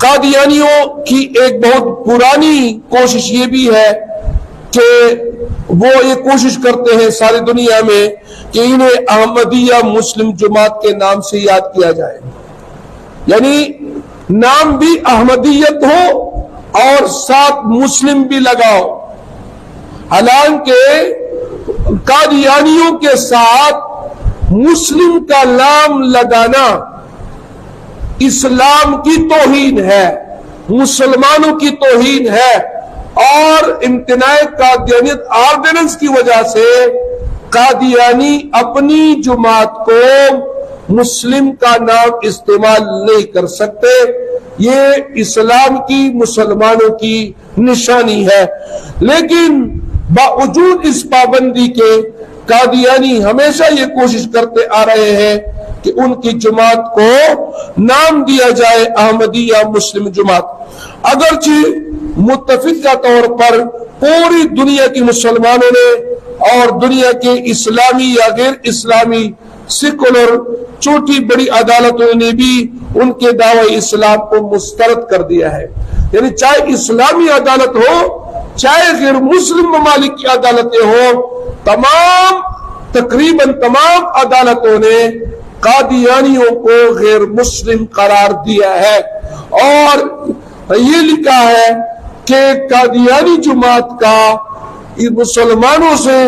قادیانیوں کی ایک بہت پرانی کوشش یہ بھی ہے کہ وہ یہ کوشش کرتے ہیں ساری دنیا میں کہ انہیں احمدیہ مسلم جماعت کے نام سے یاد کیا جائے، یعنی نام بھی احمدیت ہو اور ساتھ مسلم بھی لگاؤ، حالانکہ قادیانیوں کے ساتھ مسلم کا نام لگانا اسلام کی توہین ہے، مسلمانوں کی توہین ہے، اور امتناع قادیانیت آرڈیننس کی وجہ سے قادیانی اپنی جماعت کو مسلم کا نام استعمال نہیں کر سکتے۔ یہ اسلام کی مسلمانوں کی نشانی ہے، لیکن باوجود اس پابندی کے قادیانی ہمیشہ یہ کوشش کرتے آ رہے ہیں کہ ان کی جماعت کو نام دیا جائے احمدیہ مسلم جماعت، اگرچہ متفقہ طور پر پوری دنیا کی مسلمانوں نے اور دنیا کے اسلامی یا غیر اسلامی سیکولر چھوٹی بڑی عدالتوں نے بھی ان کے دعوی اسلام کو مسترد کر دیا ہے، یعنی چاہے اسلامی عدالت ہو چاہے غیر مسلم ممالک کی عدالتیں ہوں، تقریباً تمام عدالتوں نے قادیانیوں کو غیر مسلم قرار دیا ہے، اور یہ لکھا ہے کہ قادیانی جماعت کا مسلمانوں سے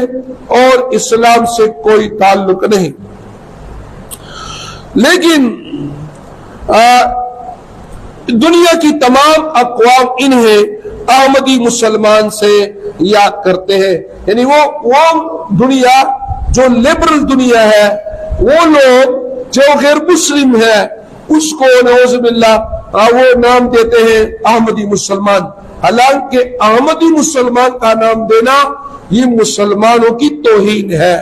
اور اسلام سے کوئی تعلق نہیں، لیکن دنیا کی تمام اقوام انہیں احمدی مسلمان سے یاد کرتے ہیں، یعنی وہ دنیا جو لبرل دنیا ہے، وہ لوگ جو غیر مسلم ہے اس کو نعوذ باللہ وہ نام دیتے ہیں احمدی مسلمان، حالانکہ احمدی مسلمان کا نام دینا یہ مسلمانوں کی توہین ہے۔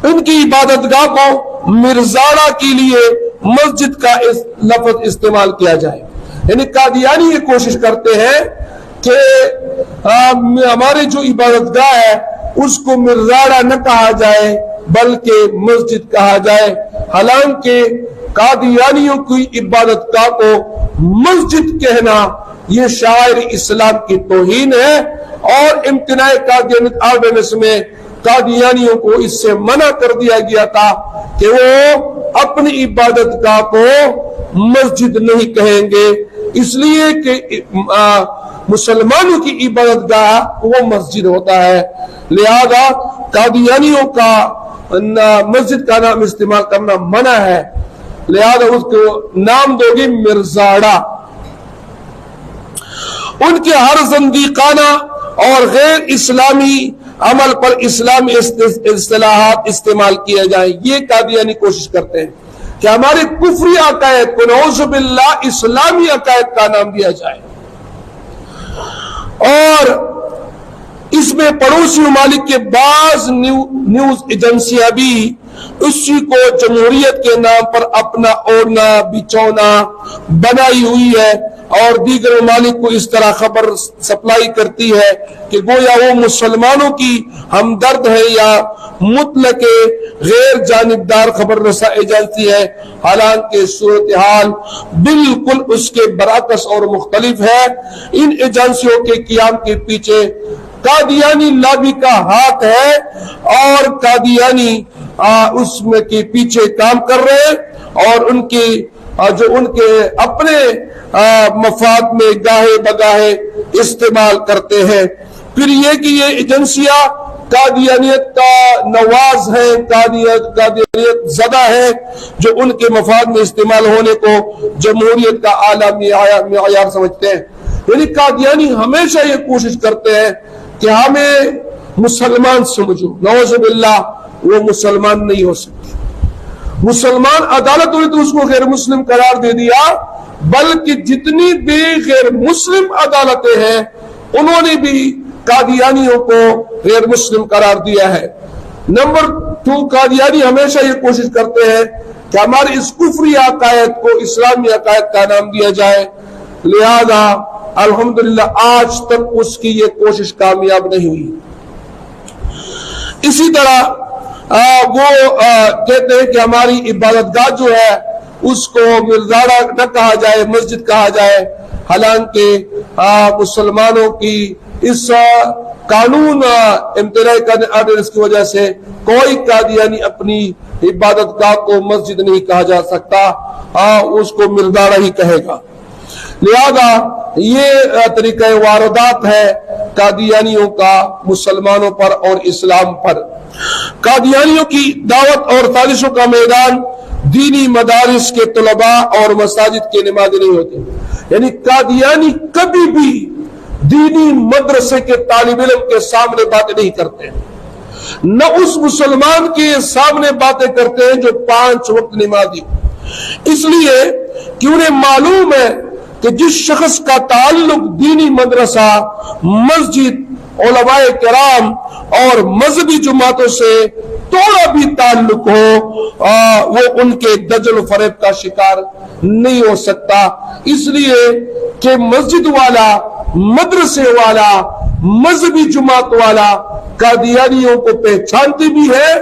ان کی عبادت گاہ کو مرزاڑا کے لیے مسجد کا لفظ استعمال کیا جائے، یعنی قادیانی یہ کوشش کرتے ہیں کہ ہمارے جو عبادت گاہ ہے اس کو مرزاڑا نہ کہا جائے بلکہ مسجد کہا جائے، حالانکہ قادیانیوں کی عبادت گاہ کو مسجد کہنا یہ شاعر اسلام کی توہین ہے، اور امتناع قادیانیت آرڈیننس میں قادیانیوں کو اس سے منع کر دیا گیا تھا کہ وہ اپنی عبادت گاہ کو مسجد نہیں کہیں گے، اس لیے کہ مسلمانوں کی عبادت گاہ وہ مسجد ہوتا ہے، لہذا قادیانیوں کا مسجد کا نام استعمال کرنا منع ہے، لہذا اس کو نام دو گے مرزاڑا۔ ان کے ہر زندیقانہ اور غیر اسلامی عمل پر اسلامی اصطلاحات استعمال کیا جائیں، یہ قادیانی کوشش کرتے ہیں کہ ہمارے کفری عقائد کو نعوذ باللہ اسلامی عقائد کا نام دیا جائے، اور اس میں پڑوسی ممالک کے بعض نیوز ایجنسیاں بھی اسی کو جمہوریت کے نام پر اپنا اوڑھنا بچھونا بنائی ہوئی ہے، اور دیگر ممالک کو اس طرح خبر سپلائی کرتی ہے کہ گویا وہ مسلمانوں کی ہمدرد ہے یا مطلق غیر جانبدار خبر رساں ایجنسی ہے، حالانکہ صورتحال بالکل اس کے برعکس اور مختلف ہے۔ ان ایجنسیوں کے قیام کے پیچھے قادیانی لابی کا ہاتھ ہے، اور قادیانی اس میں کے پیچھے کام کر رہے ہیں، اور ان کی جو ان کے اپنے مفاد میں گاہے بگاہے استعمال کرتے ہیں۔ پھر یہ کہ یہ ایجنسیاں قادیانیت کا نواز ہے، قادیانیت زدہ ہے، جو ان کے مفاد میں استعمال ہونے کو جمہوریت کا اعلیٰ معیار سمجھتے ہیں، یعنی قادیانی ہمیشہ یہ کوشش کرتے ہیں کہ ہمیں مسلمان سمجھو، نعوذ باللہ وہ مسلمان نہیں ہو سکتے، مسلمان عدالتوں نے تو اس کو غیر مسلم قرار دے دیا، بلکہ جتنی بھی غیر مسلم عدالتیں ہیں انہوں نے بھی قادیانیوں کو غیر مسلم قرار دیا ہے۔ نمبر 2، قادیانی ہمیشہ یہ کوشش کرتے ہیں کہ ہمارے اس کفری عقائد کو اسلامی عقائد کا نام دیا جائے، لہذا الحمدللہ آج تک اس کی یہ کوشش کامیاب نہیں ہوئی۔ اسی طرح وہ کہتے ہیں کہ ہماری عبادت گاہ جو ہے اس کو مرداڑا نہ کہا جائے، مسجد کہا جائے، حالانکہ مسلمانوں کی اس قانون امتناعی کرنے آرڈیننس کی وجہ سے کوئی قادیانی اپنی عبادت گاہ کو مسجد نہیں کہا جا سکتا، اس کو مرداڑا ہی کہے گا۔ لہذا یہ طریقہ واردات ہے قادیانیوں کا مسلمانوں پر اور اسلام پر۔ قادیانیوں کی دعوت اور سازشوں کا میدان دینی مدارس کے طلباء اور مساجد کے نمائندے نہیں ہوتے، یعنی قادیانی کبھی بھی دینی مدرسے کے طالب علم کے سامنے باتیں نہیں کرتے، نہ اس مسلمان کے سامنے باتیں کرتے ہیں جو 5 وقت نمازی، اس لیے کہ انہیں معلوم ہے کہ جس شخص کا تعلق دینی مدرسہ، مسجد، علماء کرام اور مذہبی جماعتوں سے تھوڑا بھی تعلق ہو، وہ ان کے دجل و فریب کا شکار نہیں ہو سکتا، اس لیے کہ مسجد والا، مدرسے والا، مذہبی جماعت والا قادیانیوں کو پہچانتی بھی ہے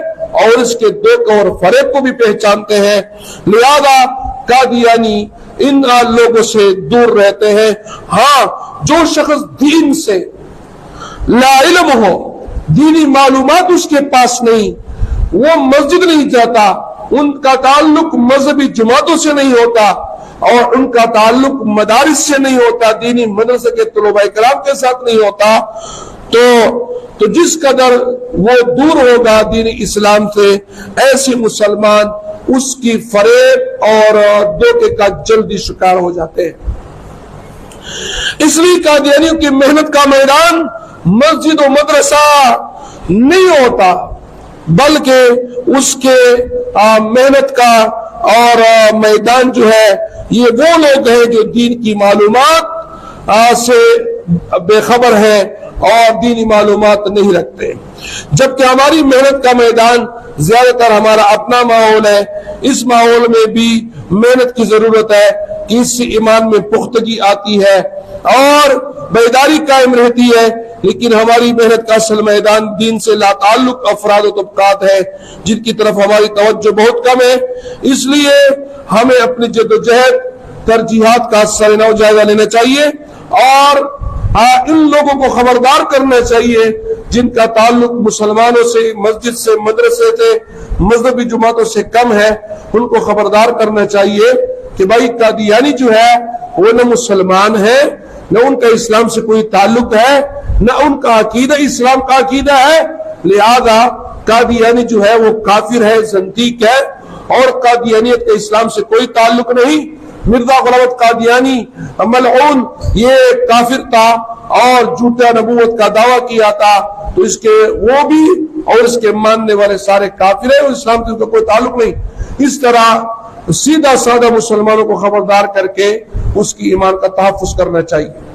اور اس کے دھوکے اور فریب کو بھی پہچانتے ہیں، لہذا قادیانی ان لوگوں سے دور رہتے ہیں۔ ہاں، جو شخص دین سے لا علم ہو، دینی معلومات اس کے پاس نہیں، وہ مسجد نہیں جاتا، ان کا تعلق مذہبی جماعتوں سے نہیں ہوتا اور ان کا تعلق مدارس سے نہیں ہوتا، دینی مدرسے کے طلباء کرام کے ساتھ نہیں ہوتا، تو جس قدر وہ دور ہوگا دین اسلام سے، ایسے مسلمان اس کی فریب اور دھوکے کا جلدی شکار ہو جاتے ہیں۔ اس لیے قادیانیوں کی محنت کا میدان مسجد و مدرسہ نہیں ہوتا، بلکہ اس کے محنت کا اور میدان جو ہے یہ وہ لوگ ہیں جو دین کی معلومات سے بے خبر ہیں اور دینی معلومات نہیں رکھتے، جبکہ ہماری محنت کا میدان زیادہ تر ہمارا اپنا ماحول ہے۔ اس ماحول میں بھی محنت کی ضرورت ہے کہ اس سے ایمان میں پختگی آتی ہے اور بیداری قائم رہتی ہے، لیکن ہماری محنت کا اصل میدان دین سے لا تعلق افراد و طبقات ہے جن کی طرف ہماری توجہ بہت کم ہے، اس لیے ہمیں اپنی جدوجہد ترجیحات کا سر نو جائزہ لینا چاہیے اور ان لوگوں کو خبردار کرنا چاہیے جن کا تعلق مسلمانوں سے، مسجد سے، مدرسے سے، مذہبی جماعتوں سے کم ہے، ان کو خبردار کرنا چاہیے کہ بھائی قادیانی جو ہے وہ نہ مسلمان ہے، نہ ان کا اسلام سے کوئی تعلق ہے، نہ ان کا عقیدہ اسلام کا عقیدہ ہے، لہذا قادیانی جو ہے وہ کافر ہے، زندیق ہے اور قادیانیت کا اسلام سے کوئی تعلق نہیں۔ مرزا غلام احمد قادیانی ملعون یہ کافر تھا اور جھوٹا نبوت کا دعویٰ کیا تھا، تو اس کے وہ بھی اور اس کے ماننے والے سارے کافر ہیں اور اسلام سے کوئی تعلق نہیں۔ اس طرح سیدھا سادہ مسلمانوں کو خبردار کر کے اس کی ایمان کا تحفظ کرنا چاہیے۔